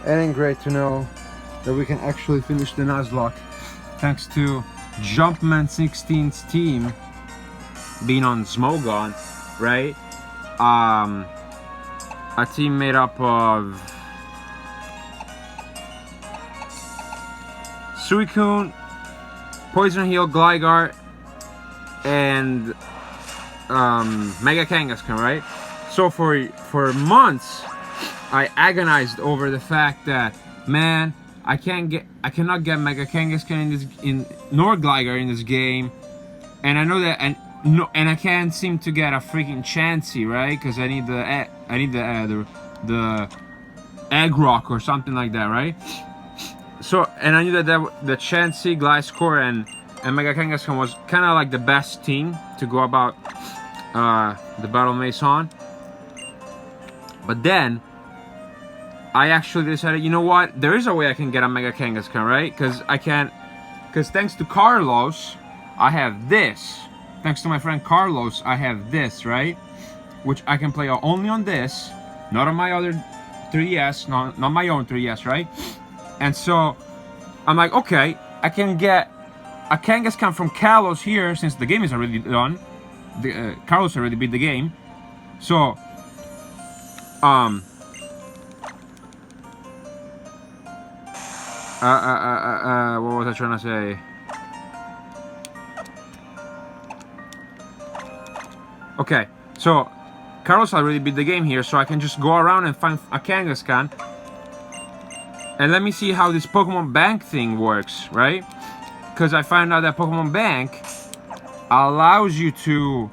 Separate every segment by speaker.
Speaker 1: And then great to know that we can actually finish the Nuzlocke thanks to Jumpman 16's team being on Smogon, right? A team made up of Suicune, Poison Heal, Gligar, and Mega Kangaskhan, right? So for months, I agonized over the fact that, man, I cannot get Mega Kangaskhan nor Gligar in this game, and I know that, and I can't seem to get a freaking Chansey, right? Because I need the Egg Rock or something like that, right? So, and I knew that the Chansey, Gliscor, and Mega Kangaskhan was kind of like the best team to go about the Battle Maison. But then I actually decided, you know what? There is a way I can get a Mega Kangaskhan, right? Because thanks to Carlos, I have this. Thanks to my friend Carlos, I have this, right? Which I can play only on this, not on my other 3DS, not my own 3DS, right? And so I'm like, okay, I can get a Kangaskhan from Carlos here, since the game is already done. Carlos already beat the game. So, what was I trying to say? Okay, so Carlos already beat the game here, so I can just go around and find a Kangaskhan. And let me see how this Pokemon Bank thing works, right? Because I found out that Pokemon Bank allows you to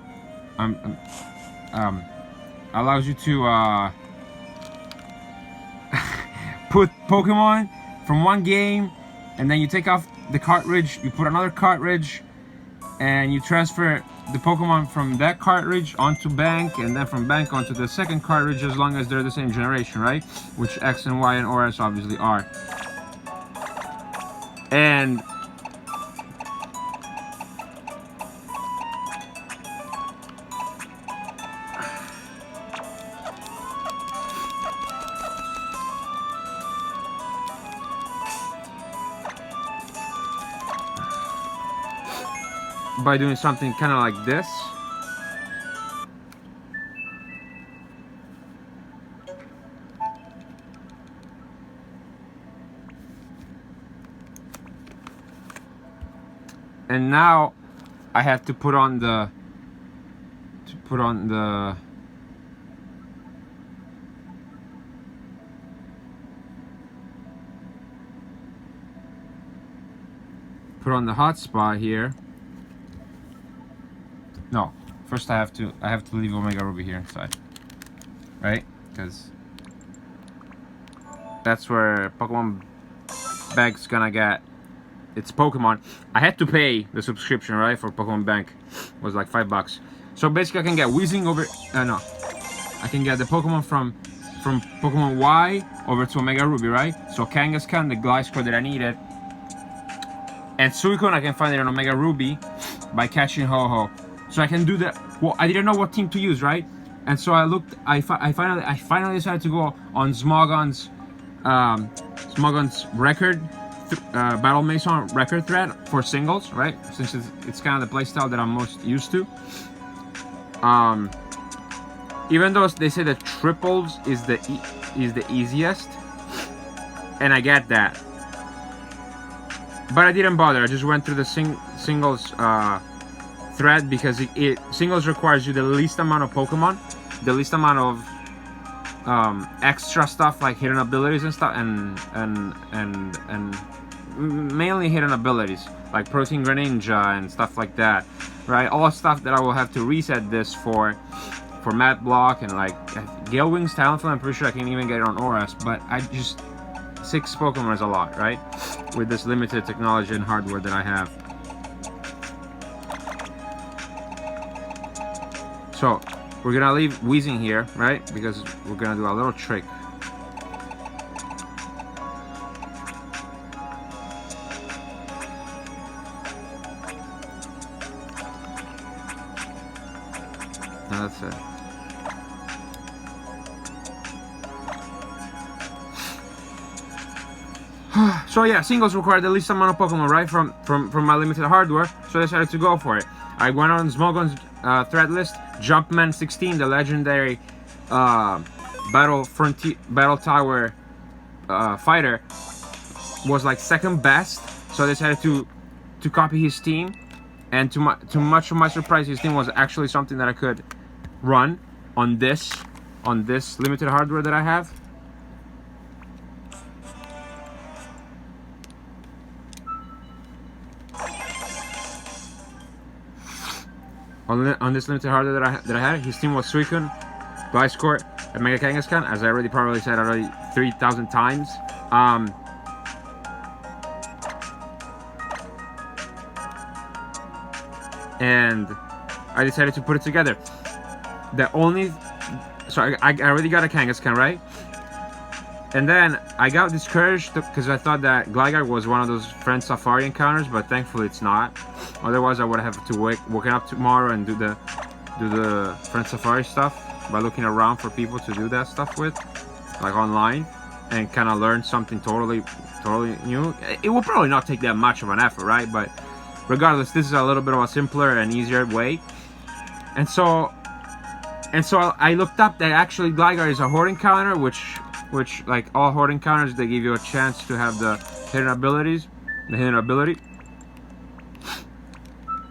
Speaker 1: put Pokemon from one game, and then you take off the cartridge, you put another cartridge, and you transfer the Pokemon from that cartridge onto Bank, and then from Bank onto the second cartridge, as long as they're the same generation, right? Which X and Y and OS obviously are. And by doing something kind of like this, and now I have to put on the hotspot here. No, first I have to leave Omega Ruby here inside, right? Because that's where Pokemon Bank's gonna get its Pokemon. I had to pay the subscription, right, for Pokemon Bank. It was like $5. So basically, I can get Weezing over. No, I can get the Pokemon from Pokemon Y over to Omega Ruby, right? So Kangaskhan, the Gliscor that I needed, and Suicune, I can find it on Omega Ruby by catching Ho-Oh. So I can do that. Well, I didn't know what team to use, right? And so I looked. I finally decided to go on Smogon's record Battle Maison record thread for singles, right? Since it's kind of the playstyle that I'm most used to. Even though they say that triples is the easiest, and I get that, but I didn't bother. I just went through the singles thread because singles requires you the least amount of Pokemon, the least amount of extra stuff like hidden abilities and stuff, and mainly hidden abilities like Protein Greninja and stuff like that, right? All stuff that I will have to reset this for Mat Block and like Gale Wings Talonflame. I'm pretty sure I can even get it on ORAS, but I just 6 Pokemon is a lot, right? With this limited technology and hardware that I have. So we're gonna leave Weezing here, right? Because we're gonna do a little trick. Now that's it. So yeah, singles required the least amount of Pokemon, right, from my limited hardware, so I decided to go for it. I went on Smogon's thread list. Jumpman 16, the legendary Battle Tower fighter, was like second best, so I decided to copy his team, and to much of my surprise, his team was actually something that I could run on this limited hardware that I have. On this limited hardware that I had, his team was Suicune, Gliscor, and Mega Kangaskhan, as I already probably said 3,000 times. And I decided to put it together. So I already got a Kangaskhan, right? And then I got discouraged because I thought that Gligar was one of those Friend Safari encounters, but thankfully it's not. Otherwise, I would have to waking up tomorrow and do the Friend Safari stuff by looking around for people to do that stuff with, like online, and kind of learn something totally new. It will probably not take that much of an effort, right? But regardless, this is a little bit of a simpler and easier way. And so I looked up that actually Gligar is a horde encounter, which like all horde encounters, they give you a chance to have the hidden ability.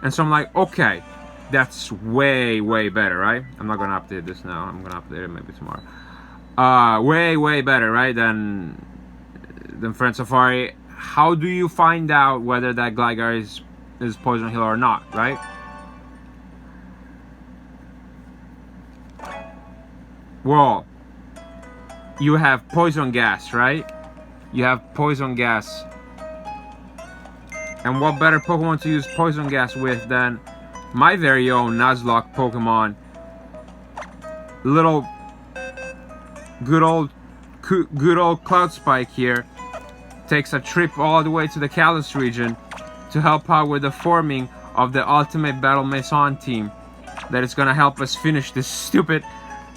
Speaker 1: And so I'm like, okay, that's way better, right? I'm not gonna update this now. I'm gonna update it maybe tomorrow. Way better, right? Than Friend Safari. How do you find out whether that Gligar is poison healer or not, right? Well, you have poison gas, right? You have poison gas. And what better Pokemon to use poison gas with than my very own Nuzlocke Pokemon? Little good old Cloud Spike here takes a trip all the way to the Kalos region to help out with the forming of the Ultimate Battle Maison team that is gonna help us finish this stupid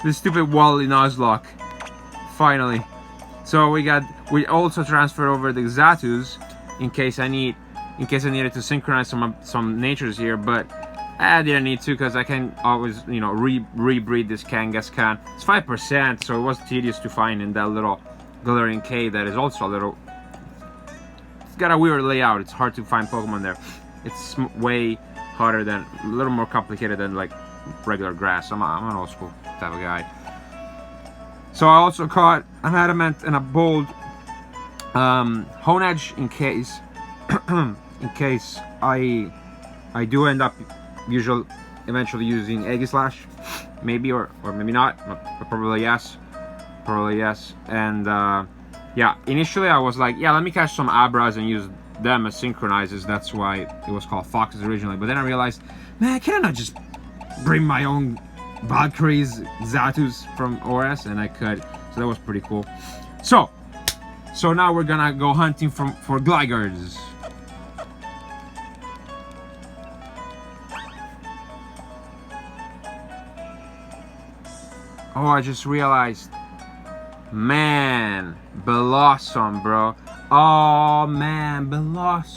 Speaker 1: Wally Nuzlocke. Finally. So we also transferred over the Xatus in case I needed to synchronize some natures here, but I didn't need to because I can always, you know, rebreed this Kangaskhan. It's 5%, so it was tedious to find in that little Glittering Cave that is also a little... It's got a weird layout. It's hard to find Pokemon there. It's way harder than... a little more complicated than, like, regular grass. I'm an old school type of guy. So I also caught an Adamant and a Bold Honedge in case... in case I do end up eventually using Aegislash, maybe or maybe not, but probably yes, and yeah, initially I was like, yeah, let me catch some Abras and use them as synchronizers. That's why it was called Foxes originally, but then I realized, man, can I not just bring my own Valkyries, Xatus from OS? And I could, so that was pretty cool. So now we're gonna go hunting for Gligars. Oh, I just realized, man, Blossom, bro. Oh man, Blossom.